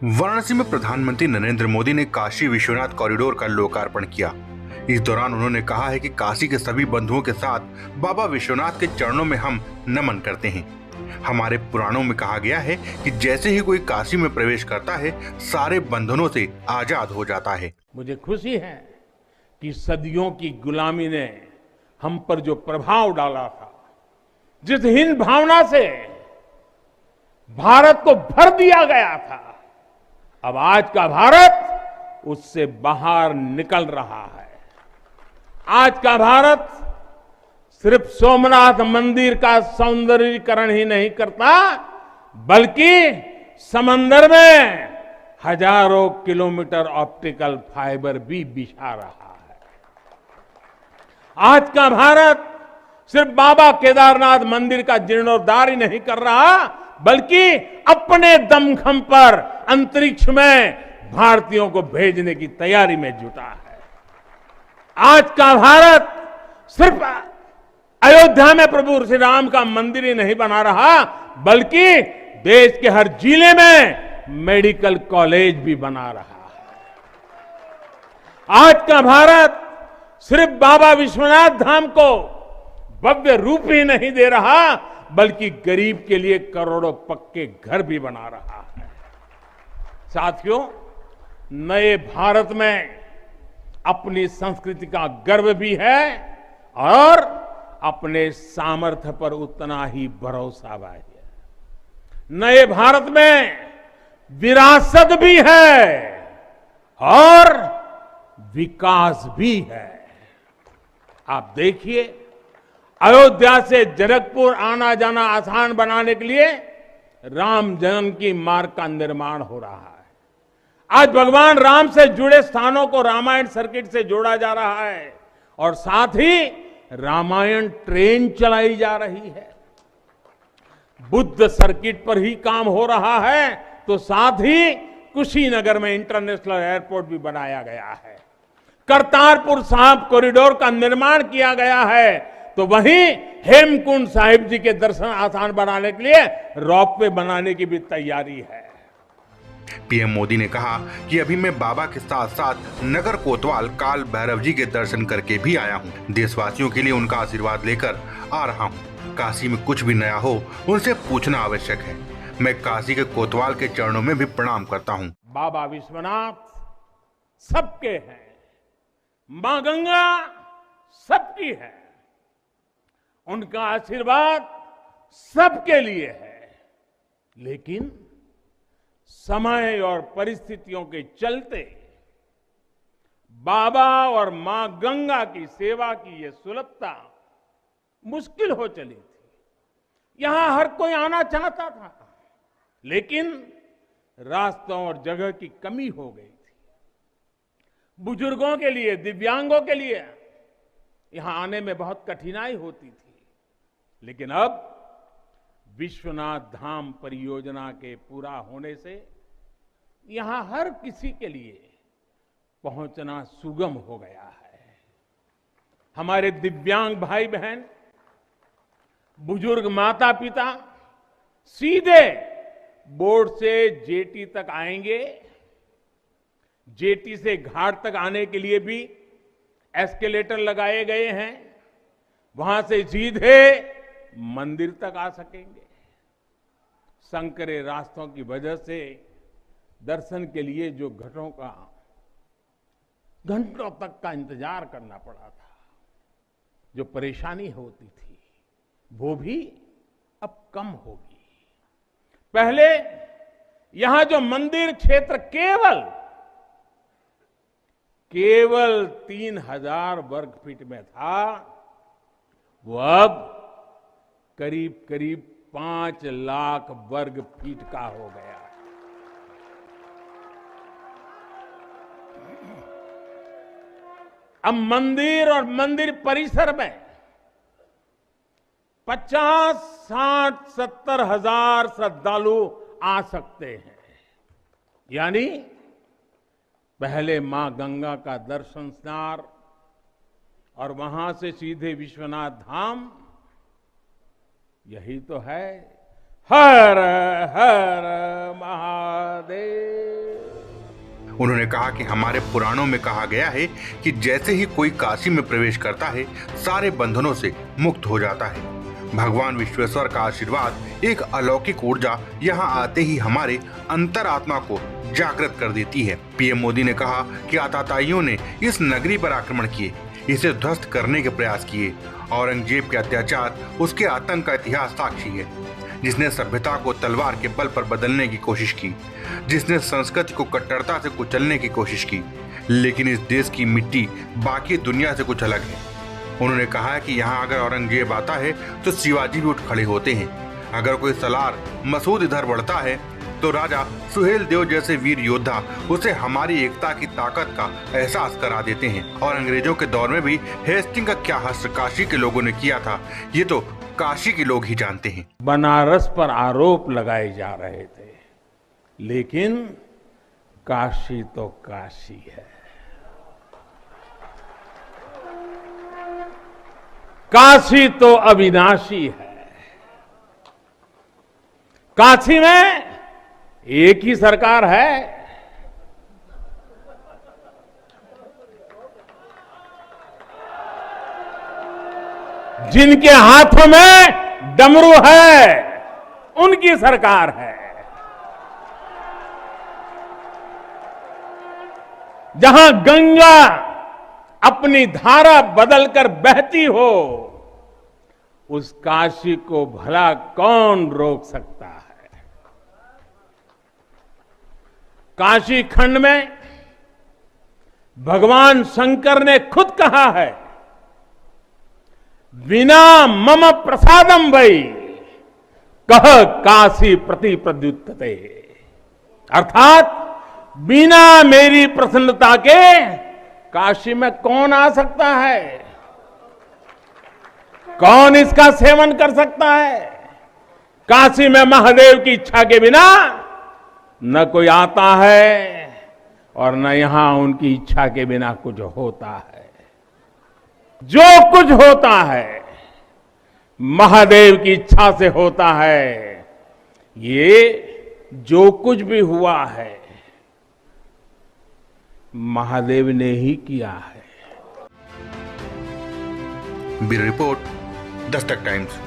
वाराणसी में प्रधानमंत्री नरेंद्र मोदी ने काशी विश्वनाथ कॉरिडोर का लोकार्पण किया। इस दौरान उन्होंने कहा है कि काशी के सभी बंधुओं के साथ बाबा विश्वनाथ के चरणों में हम नमन करते हैं। हमारे पुराणों में कहा गया है कि जैसे ही कोई काशी में प्रवेश करता है, सारे बंधनों से आजाद हो जाता है। मुझे खुशी है कि सदियों की गुलामी ने हम पर जो प्रभाव डाला था, जिस हिंद भावना से भारत को भर दिया गया था, अब आज का भारत उससे बाहर निकल रहा है। आज का भारत सिर्फ सोमनाथ मंदिर का सौंदर्यीकरण ही नहीं करता, बल्कि समंदर में हजारों किलोमीटर ऑप्टिकल फाइबर भी बिछा रहा है। आज का भारत सिर्फ बाबा केदारनाथ मंदिर का जीर्णोद्धार ही नहीं कर रहा, बल्कि अपने दमखम पर अंतरिक्ष में भारतीयों को भेजने की तैयारी में जुटा है। आज का भारत सिर्फ अयोध्या में प्रभु श्री राम का मंदिर ही नहीं बना रहा, बल्कि देश के हर जिले में मेडिकल कॉलेज भी बना रहा है। आज का भारत सिर्फ बाबा विश्वनाथ धाम को भव्य रूप ही नहीं दे रहा, बल्कि गरीब के लिए करोड़ों पक्के घर भी बना रहा है। साथियों, नए भारत में अपनी संस्कृति का गर्व भी है और अपने सामर्थ्य पर उतना ही भरोसा भी है। नए भारत में विरासत भी है और विकास भी है। आप देखिए, अयोध्या से जनकपुर आना जाना आसान बनाने के लिए राम जन्म की मार्ग का निर्माण हो रहा है। आज भगवान राम से जुड़े स्थानों को रामायण सर्किट से जोड़ा जा रहा है और साथ ही रामायण ट्रेन चलाई जा रही है। बुद्ध सर्किट पर ही काम हो रहा है, तो साथ ही कुशीनगर में इंटरनेशनल एयरपोर्ट भी बनाया गया है। करतारपुर साहिब कॉरिडोर का निर्माण किया गया है, तो वहीं हेमकुंड साहिब जी के दर्शन आसान बनाने के लिए रोपवे बनाने की भी तैयारी है। पीएम मोदी ने कहा कि अभी मैं बाबा के साथ साथ नगर कोतवाल काल भैरव जी के दर्शन करके भी आया हूं। देशवासियों के लिए उनका आशीर्वाद लेकर आ रहा हूं। काशी में कुछ भी नया हो, उनसे पूछना आवश्यक है। मैं काशी के कोतवाल के चरणों में भी प्रणाम करता हूं। बाबा विश्वनाथ सबके हैं, मां गंगा सबकी है, उनका आशीर्वाद सबके लिए है। लेकिन समय और परिस्थितियों के चलते बाबा और मां गंगा की सेवा की यह सुलभता मुश्किल हो चली थी। यहां हर कोई आना चाहता था, लेकिन रास्तों और जगह की कमी हो गई थी। बुजुर्गों के लिए, दिव्यांगों के लिए यहां आने में बहुत कठिनाई होती थी। लेकिन अब विश्वनाथ धाम परियोजना के पूरा होने से यहां हर किसी के लिए पहुंचना सुगम हो गया है। हमारे दिव्यांग भाई बहन, बुजुर्ग माता पिता सीधे बोर्ड से जेटी तक आएंगे। जेटी से घाट तक आने के लिए भी एस्केलेटर लगाए गए हैं। वहां से सीधे मंदिर तक आ सकेंगे। संकरे रास्तों की वजह से दर्शन के लिए जो घंटों तक का इंतजार करना पड़ा था, जो परेशानी होती थी, वो भी अब कम होगी। पहले यहां जो मंदिर क्षेत्र केवल 3000 वर्ग फीट में था, वो अब करीब 5 लाख वर्ग फीट का हो गया। अब मंदिर और मंदिर परिसर में 50, 60, 70 हजार श्रद्धालु आ सकते हैं। यानी पहले मां गंगा का दर्शन स्नान और वहां से सीधे विश्वनाथ धाम, यही तो है हर हर महादेव। उन्होंने कहा कि हमारे पुराणों में कहा गया है कि जैसे ही कोई काशी में प्रवेश करता है, सारे बंधनों से मुक्त हो जाता है। भगवान विश्वेश्वर का आशीर्वाद, एक अलौकिक ऊर्जा यहाँ आते ही हमारे अंतरात्मा को जागृत कर देती है। पीएम मोदी ने कहा कि आतताइयों ने इस नगरी पर आक्रमण किए, इसे ध्वस्त करने के प्रयास किए। औरंगजेब के अत्याचार, उसके आतंक का इतिहास साक्षी है, जिसने सभ्यता को तलवार के बल पर बदलने की कोशिश की, जिसने संस्कृति को कट्टरता से कुचलने की कोशिश की। लेकिन इस देश की मिट्टी बाकी दुनिया से कुछ अलग है। उन्होंने कहा कि यहाँ अगर औरंगजेब आता है तो शिवाजी भी उठ खड़े होते हैं। अगर कोई सलार मसूद इधर बढ़ता है तो राजा सुहेल देव जैसे वीर योद्धा उसे हमारी एकता की ताकत का एहसास करा देते हैं। और अंग्रेजों के दौर में भी हेस्टिंग का क्या हश्र काशी के लोगों ने किया था, ये तो काशी के लोग ही जानते हैं। बनारस पर आरोप लगाए जा रहे थे, लेकिन काशी तो काशी है। काशी तो अविनाशी है। काशी में एक ही सरकार है। जिनके हाथों में डमरू है, उनकी सरकार है। जहां गंगा अपनी धारा बदलकर बहती हो, उस काशी को भला कौन रोक सकता है। काशी खंड में भगवान शंकर ने खुद कहा है, बिना मम प्रसादम वै कह काशी प्रति प्रद्युत्ते, अर्थात बिना मेरी प्रसन्नता के काशी में कौन आ सकता है, कौन इसका सेवन कर सकता है। काशी में महादेव की इच्छा के बिना न कोई आता है और न यहां उनकी इच्छा के बिना कुछ होता है। जो कुछ होता है महादेव की इच्छा से होता है। ये जो कुछ भी हुआ है महादेव ने ही किया है। Bureau report, Dastak times.